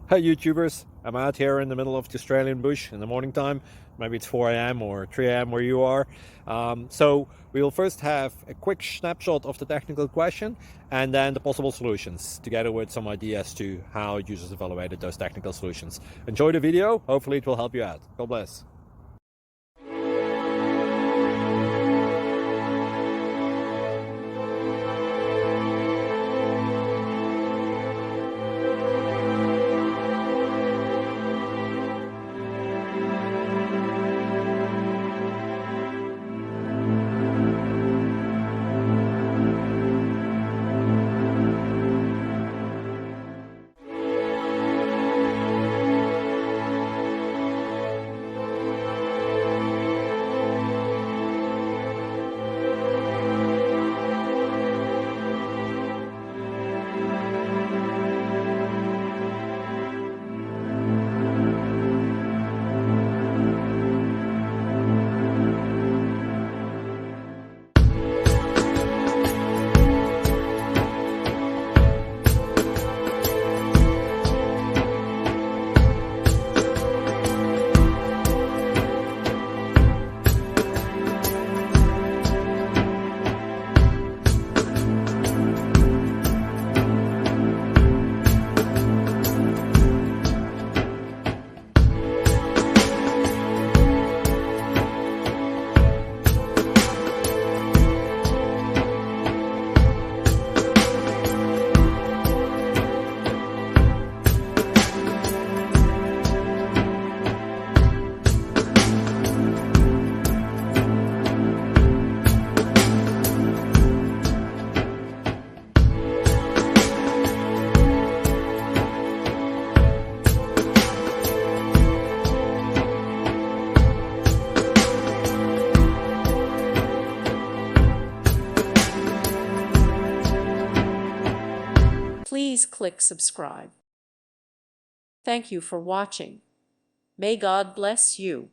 Hi YouTubers, I'm out here in the middle of the Australian bush in the morning time. Maybe it's 4 a.m. or 3 a.m. where you are. So we will first have a quick snapshot of the technical question and then the possible solutions, together with some ideas to how users evaluated those technical solutions. Enjoy the video, hopefully it will help you out. God bless. Please click subscribe. Thank you for watching. May God bless you.